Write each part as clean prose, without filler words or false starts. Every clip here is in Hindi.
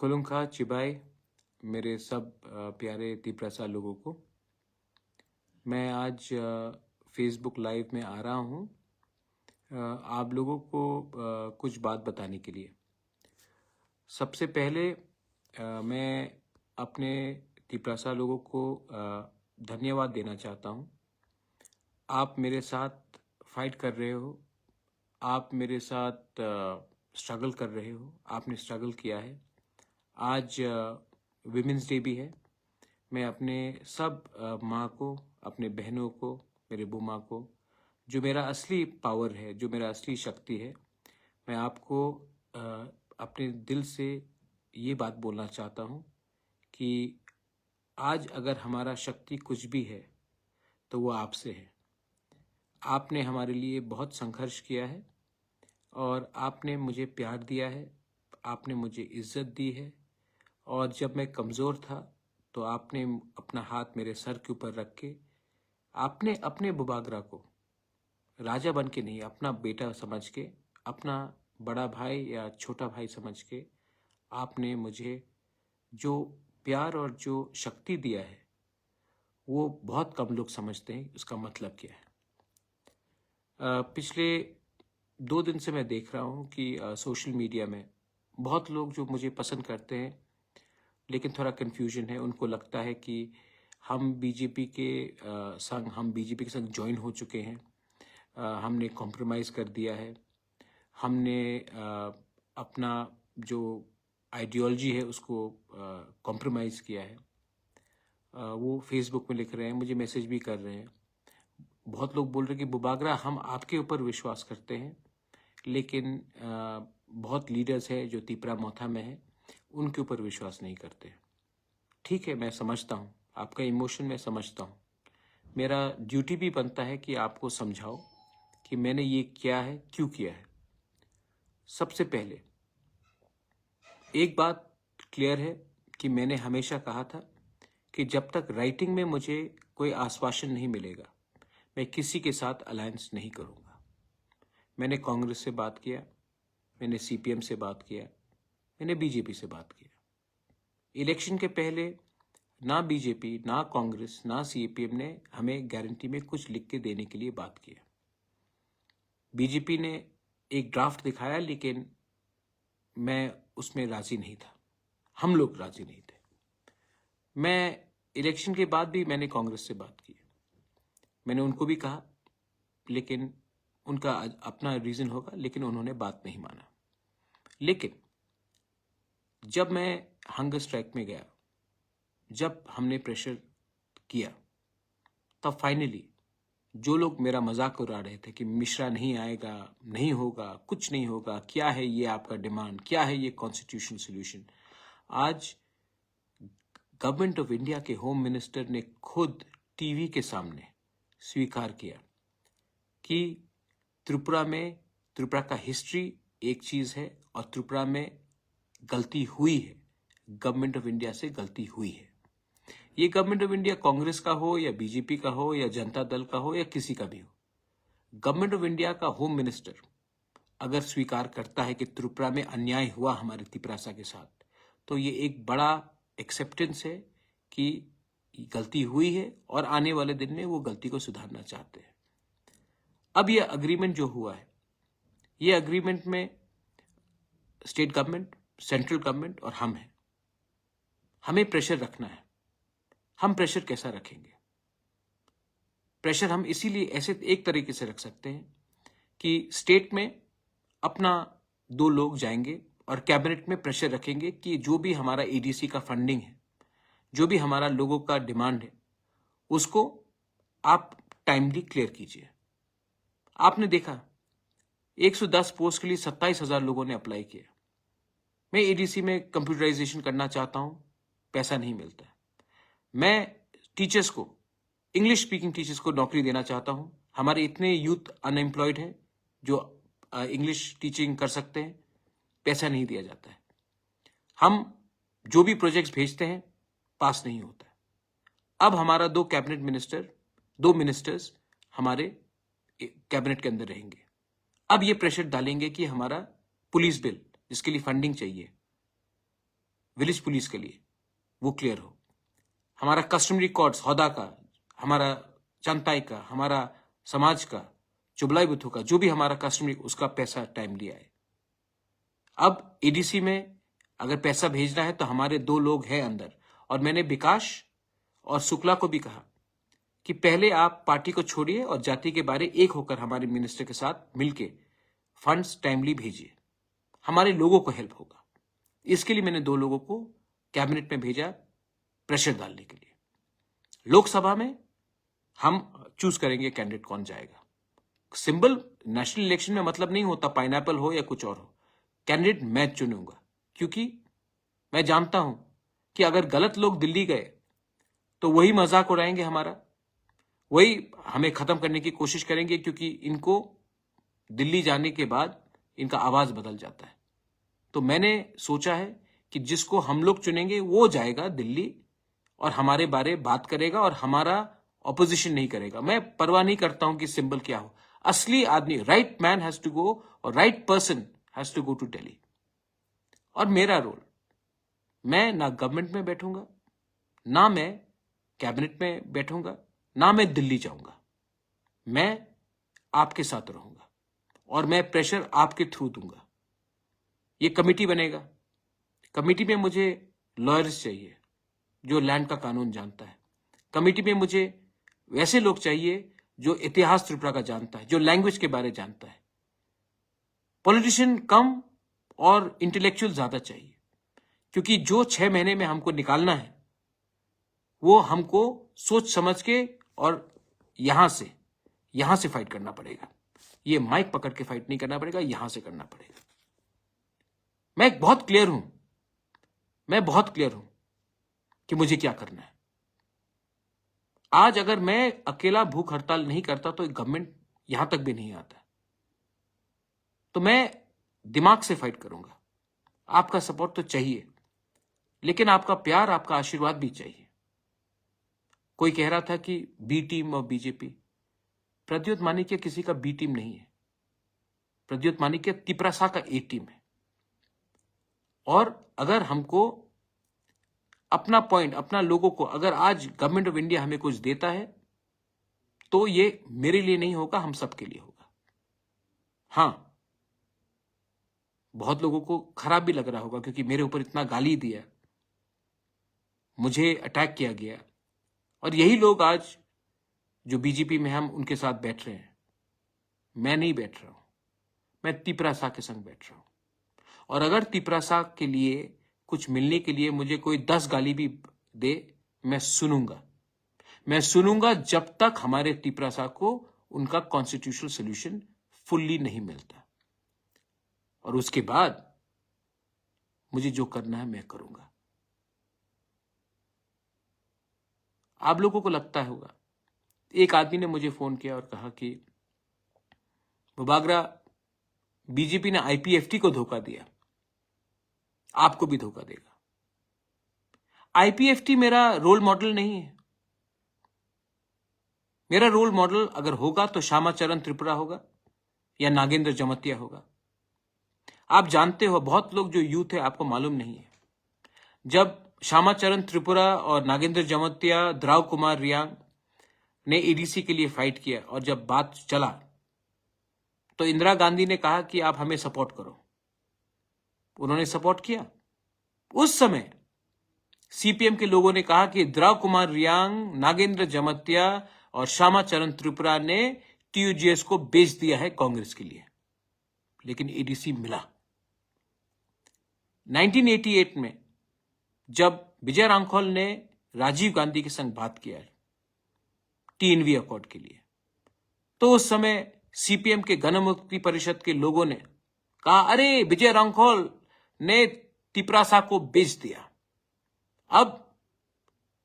खुलुमखा चिबाई मेरे सब प्यारे तिप्रसा लोगों को। मैं आज फेसबुक लाइव में आ रहा हूँ आप लोगों को कुछ बात बताने के लिए। सबसे पहले मैं अपने तिप्रसा लोगों को धन्यवाद देना चाहता हूँ। आप मेरे साथ फाइट कर रहे हो, आप मेरे साथ स्ट्रगल कर रहे हो, आपने स्ट्रगल किया है। आज विमेंस डे भी है। मैं अपने सब माँ को, अपने बहनों को, मेरे बुआ को, जो मेरा असली पावर है, जो मेरा असली शक्ति है, मैं आपको अपने दिल से ये बात बोलना चाहता हूँ कि आज अगर हमारा शक्ति कुछ भी है तो वो आपसे है। आपने हमारे लिए बहुत संघर्ष किया है और आपने मुझे प्यार दिया है, आपने मुझे इज्जत दी है। और जब मैं कमज़ोर था तो आपने अपना हाथ मेरे सर के ऊपर रख के आपने अपने बुबागरा को राजा बन के नहीं, अपना बेटा समझ के, अपना बड़ा भाई या छोटा भाई समझ के आपने मुझे जो प्यार और जो शक्ति दिया है वो बहुत कम लोग समझते हैं उसका मतलब क्या है। पिछले 2 दिन से मैं देख रहा हूँ कि सोशल मीडिया में बहुत लोग जो मुझे पसंद करते हैं लेकिन थोड़ा कन्फ्यूजन है। उनको लगता है कि हम बीजेपी के संग ज्वाइन हो चुके हैं, हमने कॉम्प्रोमाइज़ कर दिया है, हमने अपना जो आइडियोलॉजी है उसको कॉम्प्रोमाइज़ किया है। वो फेसबुक में लिख रहे हैं, मुझे मैसेज भी कर रहे हैं। बहुत लोग बोल रहे हैं कि बुबागरा हम आपके ऊपर विश्वास करते हैं, लेकिन बहुत लीडर्स हैं जो तिपरा मोथा में हैं, उनके ऊपर विश्वास नहीं करते। ठीक है, मैं समझता हूँ आपका इमोशन, मैं समझता हूँ। मेरा ड्यूटी भी बनता है कि आपको समझाओ कि मैंने ये किया है, क्यों किया है। सबसे पहले एक बात क्लियर है कि मैंने हमेशा कहा था कि जब तक राइटिंग में मुझे कोई आश्वासन नहीं मिलेगा मैं किसी के साथ अलायंस नहीं करूँगा। मैंने कांग्रेस से बात किया, मैंने सीपीएम से बात किया, मैंने बीजेपी से बात किया। इलेक्शन के पहले ना बीजेपी, ना कांग्रेस, ना सीपीएम ने हमें गारंटी में कुछ लिख के देने के लिए बात किया। बीजेपी ने एक ड्राफ्ट दिखाया लेकिन मैं उसमें राजी नहीं था, हम लोग राजी नहीं थे। मैं इलेक्शन के बाद भी मैंने कांग्रेस से बात की, मैंने उनको भी कहा, लेकिन उनका अपना रीज़न होगा, लेकिन उन्होंने बात नहीं माना। लेकिन जब मैं हंगर स्ट्राइक में गया, जब हमने प्रेशर किया, तब फाइनली जो लोग मेरा मजाक उड़ा रहे थे कि मिश्रा नहीं आएगा, नहीं होगा, कुछ नहीं होगा, क्या है ये आपका डिमांड, क्या है ये कॉन्स्टिट्यूशनल सोल्यूशन, आज गवर्नमेंट ऑफ इंडिया के होम मिनिस्टर ने खुद टीवी के सामने स्वीकार किया कि त्रिपुरा का हिस्ट्री एक चीज़ है और त्रिपुरा में गलती हुई है, गवर्नमेंट ऑफ इंडिया से गलती हुई है। ये गवर्नमेंट ऑफ इंडिया कांग्रेस का हो या बीजेपी का हो या जनता दल का हो या किसी का भी हो, गवर्नमेंट ऑफ इंडिया का होम मिनिस्टर अगर स्वीकार करता है कि त्रिपुरा में अन्याय हुआ हमारे तिपरासा के साथ, तो ये एक बड़ा एक्सेप्टेंस है कि गलती हुई है और आने वाले दिन में वो गलती को सुधारना चाहते हैं। अब ये अग्रीमेंट जो हुआ है, ये अग्रीमेंट में स्टेट गवर्नमेंट, सेंट्रल गवर्नमेंट और हम हैं। हमें प्रेशर रखना है। हम प्रेशर कैसा रखेंगे? प्रेशर हम इसीलिए ऐसे एक तरीके से रख सकते हैं कि स्टेट में अपना 2 लोग जाएंगे और कैबिनेट में प्रेशर रखेंगे कि जो भी हमारा एडीसी का फंडिंग है, जो भी हमारा लोगों का डिमांड है, उसको आप टाइमली क्लियर कीजिए। आपने देखा 110 पोस्ट के लिए 27,000 लोगों ने अप्लाई किया। मैं एडीसी में कंप्यूटराइजेशन करना चाहता हूं, पैसा नहीं मिलता है। मैं टीचर्स को, इंग्लिश स्पीकिंग टीचर्स को नौकरी देना चाहता हूं। हमारे इतने यूथ अनएम्प्लॉयड हैं जो इंग्लिश टीचिंग कर सकते हैं, पैसा नहीं दिया जाता है। हम जो भी प्रोजेक्ट्स भेजते हैं पास नहीं होता है। अब हमारा 2 कैबिनेट मिनिस्टर, 2 मिनिस्टर्स हमारे कैबिनेट के अंदर रहेंगे। अब ये प्रेशर डालेंगे कि हमारा पुलिस बिल जिसके लिए फंडिंग चाहिए, विलेज पुलिस के लिए, वो क्लियर हो। हमारा कस्टमरी कोड्स, हौदा का, हमारा चंताई का, हमारा समाज का, चुबलाई बुथों का, जो भी हमारा कस्टमरी, उसका पैसा टाइमली आए। अब एडीसी में अगर पैसा भेजना है तो हमारे 2 लोग हैं अंदर, और मैंने विकास और शुक्ला को भी कहा कि पहले आप पार्टी को छोड़िए और जाति के बारे एक होकर हमारे मिनिस्टर के साथ मिलके फंड्स टाइमली भेजिए, हमारे लोगों को हेल्प होगा। इसके लिए मैंने 2 लोगों को कैबिनेट में भेजा प्रेशर डालने के लिए। लोकसभा में हम चूज करेंगे कैंडिडेट कौन जाएगा। सिंबल नेशनल इलेक्शन में मतलब नहीं होता पाइनएप्पल हो या कुछ और हो, कैंडिडेट मैं चुनूंगा, क्योंकि मैं जानता हूं कि अगर गलत लोग दिल्ली गए तो वही मजाक उड़ाएंगे हमारा, वही हमें खत्म करने की कोशिश करेंगे, क्योंकि इनको दिल्ली जाने के बाद इनका आवाज बदल जाता है। तो मैंने सोचा है कि जिसको हम लोग चुनेंगे वो जाएगा दिल्ली और हमारे बारे बात करेगा और हमारा ऑपोजिशन नहीं करेगा। मैं परवाह नहीं करता हूं कि सिंबल क्या हो, असली आदमी, right man has to go और right person has to go to Delhi. और मेरा रोल, मैं ना गवर्नमेंट में बैठूंगा, ना मैं कैबिनेट में बैठूंगा, ना मैं दिल्ली जाऊंगा। मैं आपके साथ रहूंगा और मैं प्रेशर आपके थ्रू दूंगा। ये कमेटी बनेगा, कमेटी में मुझे लॉयर्स चाहिए जो लैंड का कानून जानता है। कमेटी में मुझे वैसे लोग चाहिए जो इतिहास त्रिपुरा का जानता है, जो लैंग्वेज के बारे जानता है। पॉलिटिशियन कम और इंटेलेक्चुअल ज्यादा चाहिए, क्योंकि जो 6 महीने में हमको निकालना है वो हमको सोच समझ के और यहां से फाइट करना पड़ेगा। ये माइक पकड़ के फाइट नहीं करना पड़ेगा, यहां से करना पड़ेगा। मैं बहुत क्लियर हूं कि मुझे क्या करना है। आज अगर मैं अकेला भूख हड़ताल नहीं करता तो गवर्नमेंट यहां तक भी नहीं आता। तो मैं दिमाग से फाइट करूंगा। आपका सपोर्ट तो चाहिए, लेकिन आपका प्यार, आपका आशीर्वाद भी चाहिए। कोई कह रहा था कि बी टीम और बीजेपी, प्रद्युत मानिक्य किसी का बी टीम नहीं है। प्रद्युत मानिक्य तिपरासा का ए टीम है। और अगर हमको अपना पॉइंट, अपना लोगों को, अगर आज गवर्नमेंट ऑफ इंडिया हमें कुछ देता है तो ये मेरे लिए नहीं होगा, हम सबके लिए होगा। हां, बहुत लोगों को खराब भी लग रहा होगा क्योंकि मेरे ऊपर इतना गाली दिया, मुझे अटैक किया गया, और यही लोग आज जो बीजेपी में हम उनके साथ बैठ रहे हैं। मैं नहीं बैठ रहा हूं, मैं तिपरासा के संग बैठ रहा हूं। और अगर तिपरासा के लिए कुछ मिलने के लिए मुझे कोई 10 गाली भी दे, मैं सुनूंगा जब तक हमारे तिपरासा को उनका कॉन्स्टिट्यूशनल सोल्यूशन फुल्ली नहीं मिलता। और उसके बाद मुझे जो करना है मैं करूंगा। आप लोगों को लगता होगा, एक आदमी ने मुझे फोन किया और कहा कि बुबागरा, बीजेपी ने आईपीएफटी को धोखा दिया, आपको भी धोखा देगा। आईपीएफटी मेरा रोल मॉडल नहीं है। मेरा रोल मॉडल अगर होगा तो श्यामाचरण त्रिपुरा होगा या नागेंद्र जमतिया होगा। आप जानते हो, बहुत लोग जो यूथ है आपको मालूम नहीं है, जब श्यामाचरण त्रिपुरा और नागेंद्र जमतिया, द्राव कुमार रियांग ने एडीसी के लिए फाइट किया और जब बात चला तो इंदिरा गांधी ने कहा कि आप हमें सपोर्ट करो। उन्होंने सपोर्ट किया। उस समय सीपीएम के लोगों ने कहा कि द्राव कुमार रियांग, नागेंद्र जमतिया और श्यामाचरण त्रिपुरा ने टीयूजीएस को बेच दिया है कांग्रेस के लिए, लेकिन एडीसी मिला। 1988 में जब विजय रांखोल ने राजीव गांधी के संग बात किया है टीएनवी अकॉर्ड के लिए, तो उस समय सीपीएम के गणमुक्ति परिषद के लोगों ने कहा, अरे विजय रांखोल ने तिपरासा को बेच दिया। अब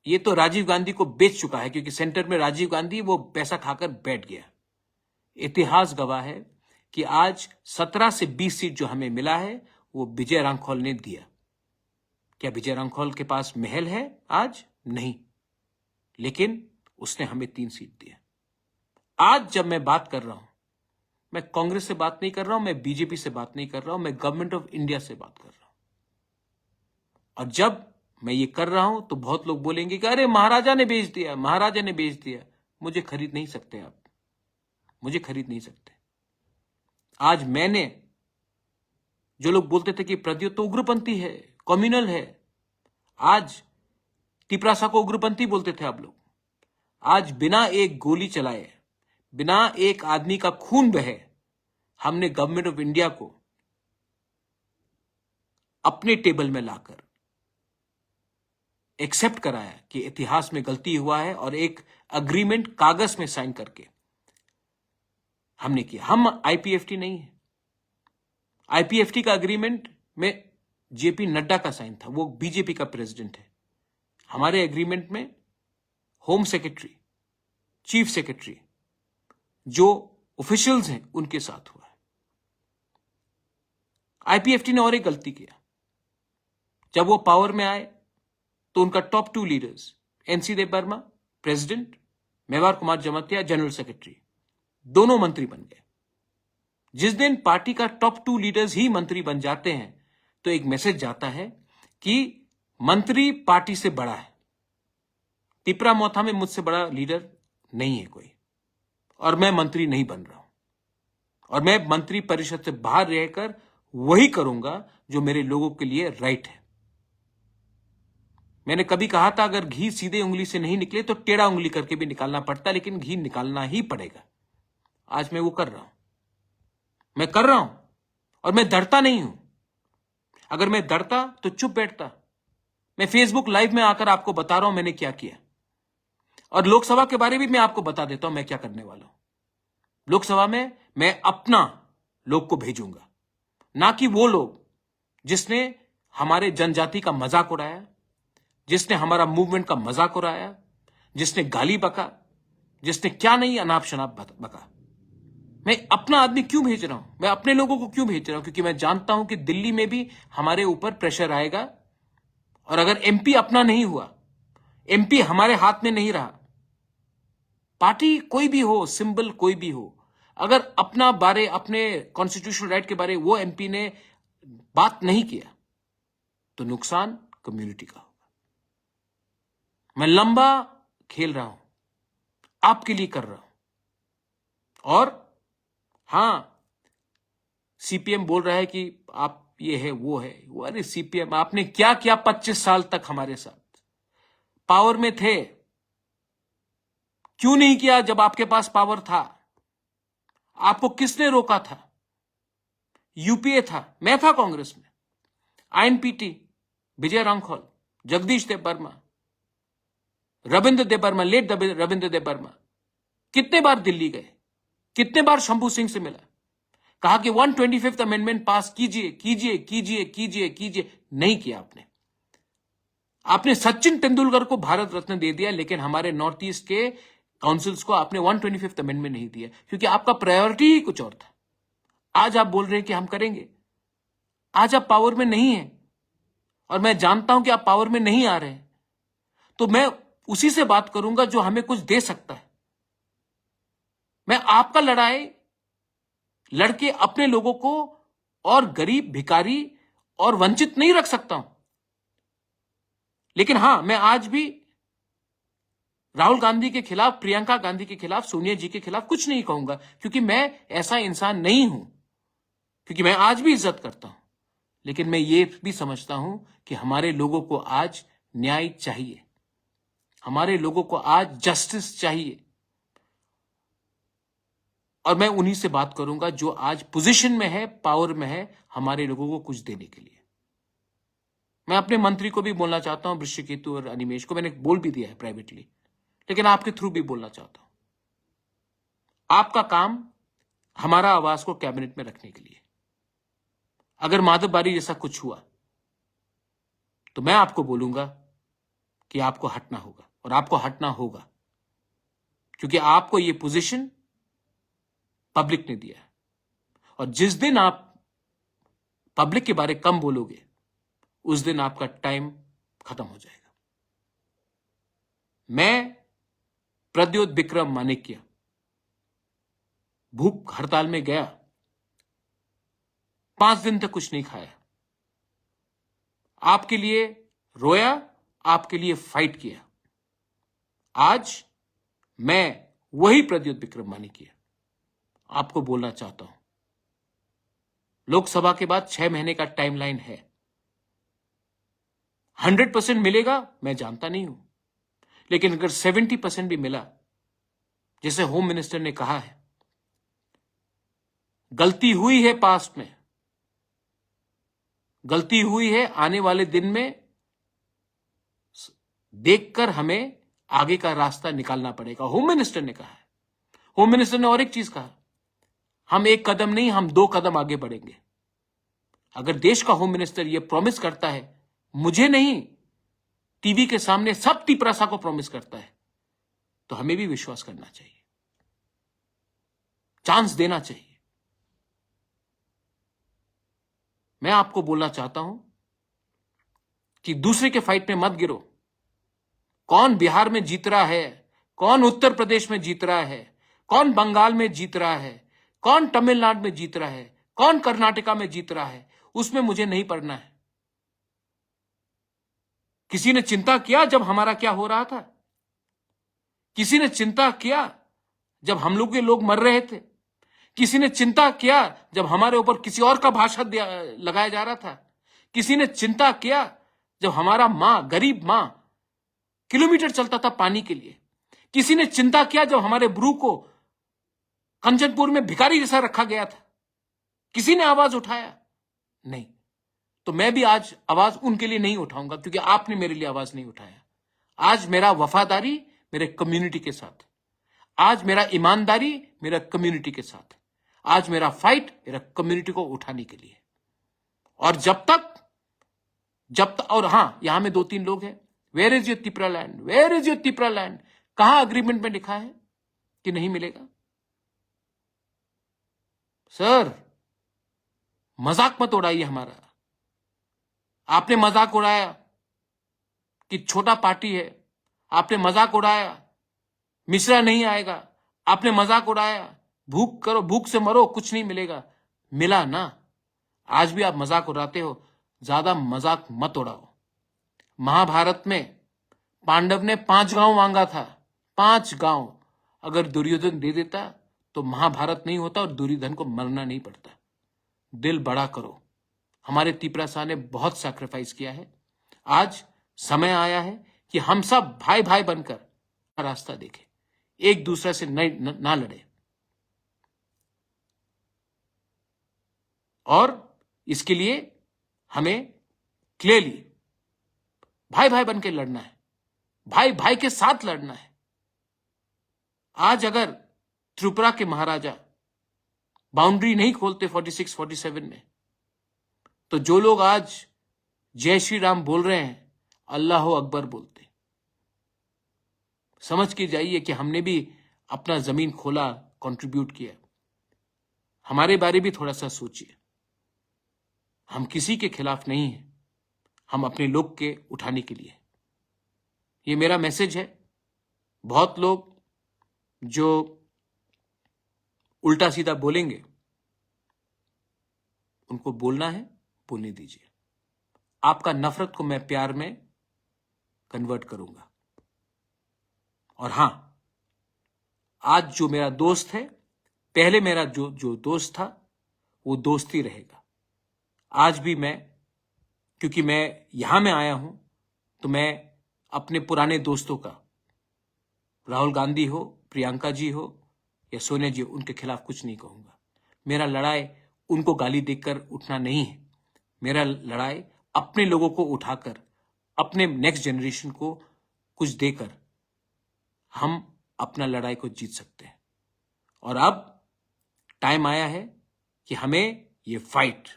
ये तो राजीव गांधी को बेच चुका है, क्योंकि सेंटर में राजीव गांधी वो पैसा खाकर बैठ गया। इतिहास गवाह है कि आज 17 से 20 सीट जो हमें मिला है वो विजय रांखोल ने दिया। क्या विजय रांखोल के पास महल है आज? नहीं, लेकिन उसने हमें 3 सीट दिया। आज जब मैं बात कर रहा हूं, मैं कांग्रेस से बात नहीं कर रहा हूं, मैं बीजेपी से बात नहीं कर रहा हूं, मैं गवर्नमेंट ऑफ इंडिया से बात कर रहा हूं। और जब मैं ये कर रहा हूं तो बहुत लोग बोलेंगे कि अरे महाराजा ने बेच दिया, महाराजा ने बेच दिया। मुझे खरीद नहीं सकते आप, मुझे खरीद नहीं सकते। आज मैंने, जो लोग बोलते थे कि प्रद्योत तो उग्रपंथी है, कम्युनल है, आज तिपरासा को उग्रपंथी बोलते थे आप लोग। आज बिना एक गोली चलाए, बिना एक आदमी का खून बहे, हमने गवर्नमेंट ऑफ इंडिया को अपने टेबल में लाकर एक्सेप्ट कराया कि इतिहास में गलती हुआ है, और एक अग्रीमेंट कागज में साइन करके हमने किया। हम आईपीएफटी नहीं है। आईपीएफटी का अग्रीमेंट में जेपी नड्डा का साइन था, वो बीजेपी का प्रेसिडेंट है। हमारे एग्रीमेंट में होम सेक्रेटरी, चीफ सेक्रेटरी, जो ऑफिशियल्स हैं, उनके साथ हुआ है। आईपीएफटी ने और एक गलती किया। जब वो पावर में आए तो उनका top 2 leaders, NC Debbarma president, Mevar Kumar Jamatia general secretary, दोनों मंत्री बन गए। जिस दिन पार्टी का टॉप 2 लीडर्स ही मंत्री बन जाते हैं तो एक मैसेज जाता है कि मंत्री पार्टी से बड़ा है। तिपरा मोथा में मुझसे बड़ा लीडर नहीं है कोई, और मैं मंत्री नहीं बन रहा हूं, और मैं मंत्री परिषद से बाहर रहकर वही करूंगा जो मेरे लोगों के लिए राइट है। मैंने कभी कहा था अगर घी सीधे उंगली से नहीं निकले तो टेढ़ा उंगली करके भी निकालना पड़ता, लेकिन घी निकालना ही पड़ेगा। आज मैं वो कर रहा हूं, मैं कर रहा हूं, और मैं डरता नहीं हूं। अगर मैं डरता तो चुप बैठता। मैं फेसबुक लाइव में आकर आपको बता रहा हूं मैंने क्या किया, और लोकसभा के बारे में मैं आपको बता देता हूं मैं क्या करने वाला हूं। लोकसभा में मैं अपना लोग को भेजूंगा, ना कि वो लोग जिसने हमारे जनजाति का मजाक उड़ाया, जिसने हमारा मूवमेंट का मजाक उड़ाया, जिसने गाली बका, जिसने क्या नहीं अनाप शनाप बका। मैं अपना आदमी क्यों भेज रहा हूं, मैं अपने लोगों को क्यों भेज रहा हूं? क्योंकि मैं जानता हूं कि दिल्ली में भी हमारे ऊपर प्रेशर आएगा, और अगर एमपी अपना नहीं हुआ, एमपी हमारे हाथ में नहीं रहा, पार्टी कोई भी हो, सिंबल कोई भी हो, अगर अपना बारे, अपने कॉन्स्टिट्यूशनल राइट के बारे वो एमपी ने बात नहीं किया तो नुकसान कम्युनिटी का होगा। मैं लंबा खेल रहा हूं, आपके लिए कर रहा हूं। और हां, सीपीएम बोल रहा है कि आप ये है वो है वो। अरे सीपीएम, आपने क्या किया 25 साल तक हमारे साथ? पावर में थे, क्यों नहीं किया जब आपके पास पावर था? आपको किसने रोका था? यूपीए था, मैं था कांग्रेस में, आईएनपीटी, विजय रांखौल, जगदीश देव वर्मा, रविंद्र देव वर्मा, लेट रविंद्र देव वर्मा कितने बार दिल्ली गए, कितने बार शंभू सिंह से मिला, कहा कि 125th अमेंडमेंट पास कीजिए कीजिए कीजिए कीजिए कीजिए। नहीं किया आपने। आपने सचिन तेंदुलकर को भारत रत्न दे दिया, लेकिन हमारे नॉर्थ ईस्ट के काउंसिल्स को आपने 125th अमेंडमेंट नहीं दिया, क्योंकि आपका प्रायोरिटी ही कुछ और था। आज आप बोल रहे हैं कि हम करेंगे। आज आप पावर में नहीं है, और मैं जानता हूं कि आप पावर में नहीं आ रहे हैं, तो मैं उसी से बात करूंगा जो हमें कुछ दे सकता है। मैं आपका लड़ाई लड़के अपने लोगों को और गरीब, भिखारी और वंचित नहीं रख सकता हूं। लेकिन हां, मैं आज भी राहुल गांधी के खिलाफ, प्रियंका गांधी के खिलाफ, सोनिया जी के खिलाफ कुछ नहीं कहूंगा, क्योंकि मैं ऐसा इंसान नहीं हूं, क्योंकि मैं आज भी इज्जत करता हूं। लेकिन मैं ये भी समझता हूं कि हमारे लोगों को आज न्याय चाहिए, हमारे लोगों को आज जस्टिस चाहिए, और मैं उन्हीं से बात करूंगा जो आज पोजीशन में है, पावर में है, हमारे लोगों को कुछ देने के लिए। मैं अपने मंत्री को भी बोलना चाहता हूं, वृश्चिकेतु और अनिमेश को मैंने बोल भी दिया है प्राइवेटली, लेकिन आपके थ्रू भी बोलना चाहता हूं। आपका काम हमारा आवाज को कैबिनेट में रखने के लिए। अगर माधव बारी जैसा कुछ हुआ तो मैं आपको बोलूंगा कि आपको हटना होगा, और आपको हटना होगा, क्योंकि आपको यह पोजीशन पब्लिक ने दिया है। और जिस दिन आप पब्लिक के बारे कम बोलोगे, उस दिन आपका टाइम खत्म हो जाएगा। मैं प्रद्योत विक्रम मानिक्य भूख हड़ताल में गया, 5 दिन तक कुछ नहीं खाया। आपके लिए रोया, आपके लिए फाइट किया। आज मैं वही प्रद्युत विक्रम मानिक आपको बोलना चाहता हूं, लोकसभा के बाद 6 महीने का टाइमलाइन है। 100% मिलेगा मैं जानता नहीं हूं, लेकिन अगर 70% भी मिला, जैसे होम मिनिस्टर ने कहा है, गलती हुई है पास्ट में, गलती हुई है, आने वाले दिन में देखकर हमें आगे का रास्ता निकालना पड़ेगा, होम मिनिस्टर ने कहा है। होम मिनिस्टर ने और एक चीज कहा, हम एक कदम नहीं, हम 2 कदम आगे बढ़ेंगे। अगर देश का होम मिनिस्टर यह प्रॉमिस करता है, मुझे नहीं, टीवी के सामने सब तिपरासा को प्रॉमिस करता है, तो हमें भी विश्वास करना चाहिए, चांस देना चाहिए। मैं आपको बोलना चाहता हूं कि दूसरे के फाइट में मत गिरो। कौन बिहार में जीत रहा है, कौन उत्तर प्रदेश में जीत रहा है, कौन बंगाल में जीत रहा है, कौन तमिलनाडु में जीत रहा है, कौन कर्नाटका में जीत रहा है, उसमें मुझे नहीं पड़ना है। किसी ने चिंता किया जब हमारा क्या हो रहा था? किसी ने चिंता किया जब हम लोग के लोग मर रहे थे? किसी ने चिंता किया जब हमारे ऊपर किसी और का भाषण लगाया जा रहा था? किसी ने चिंता किया जब हमारा मां, गरीब मां, किलोमीटर चलता था पानी के लिए? किसी ने चिंता किया जब हमारे ब्रू को कंचनपुर में भिखारी जैसा रखा गया था? किसी ने आवाज उठाया? नहीं। तो मैं भी आज आवाज उनके लिए नहीं उठाऊंगा, क्योंकि आपने मेरे लिए आवाज नहीं उठाया। आज मेरा वफादारी मेरे कम्युनिटी के साथ, आज मेरा ईमानदारी मेरा कम्युनिटी के साथ, आज मेरा फाइट मेरा कम्युनिटी को उठाने के लिए। और जब तक और हां, यहां में 2-3 लोग हैं, where is your Tipra land, where is your Tipra land? कहां अग्रीमेंट में लिखा है कि नहीं मिलेगा? सर, मजाक मत उड़ाइए हमारा। आपने मजाक उड़ाया कि छोटा पार्टी है, आपने मजाक उड़ाया मिश्रा नहीं आएगा, आपने मजाक उड़ाया भूख करो, भूख से मरो, कुछ नहीं मिलेगा। मिला ना? आज भी आप मजाक उड़ाते हो, ज्यादा मजाक मत उड़ाओ। महाभारत में पांडव ने 5 गांव मांगा था, 5 गांव। अगर दुर्योधन दे देता तो महाभारत नहीं होता और दुर्योधन को मरना नहीं पड़ता। दिल बड़ा करो। हमारे तिपरासा ने बहुत सैक्रिफाइस किया है। आज समय आया है कि हम सब भाई भाई बनकर रास्ता देखें, एक दूसरे से ना लड़े। और इसके लिए हमें क्लियरली भाई भाई बनकर लड़ना है, भाई भाई के साथ लड़ना है। आज अगर त्रिपुरा के महाराजा बाउंड्री नहीं खोलते 46-47 में, तो जो लोग आज जय श्री राम बोल रहे हैं, अल्लाह अकबर बोलते। समझ के जाइए कि हमने भी अपना जमीन खोला, कंट्रीब्यूट किया। हमारे बारे भी थोड़ा सा सोचिए। हम किसी के खिलाफ नहीं हैं, हम अपने लोग के उठाने के लिए। ये मेरा मैसेज है। बहुत लोग जो उल्टा सीधा बोलेंगे, उनको बोलना है, बोलने दीजिए। आपका नफरत को मैं प्यार में कन्वर्ट करूंगा। और हां, आज जो मेरा दोस्त है, पहले मेरा जो दोस्त था, वो दोस्त ही रहेगा। आज भी मैं, क्योंकि मैं यहां में आया हूं, तो मैं अपने पुराने दोस्तों का, राहुल गांधी हो, प्रियंका जी हो या सोनिया जी, उनके खिलाफ कुछ नहीं कहूंगा। मेरा लड़ाई उनको गाली देकर उठना नहीं है। मेरा लड़ाई अपने लोगों को उठाकर, अपने नेक्स्ट जनरेशन को कुछ देकर हम अपना लड़ाई को जीत सकते हैं। और अब टाइम आया है कि हमें ये फाइट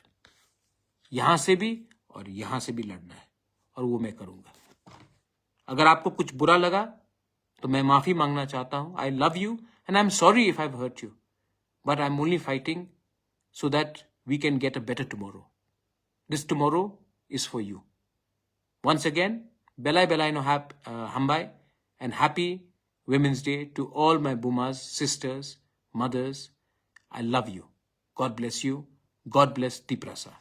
यहां से भी और यहां से भी लड़ना है, और वो मैं करूंगा। अगर आपको कुछ बुरा लगा तो मैं माफी मांगना चाहता हूं। I love you and I am sorry if I have hurt you, but I am only fighting so that we can get a better tomorrow. This tomorrow is for you. Once again, Belai Belai no Hambai, and happy Women's Day to all my Bumas, sisters, mothers. I love you. God bless you. God bless Tiprasa.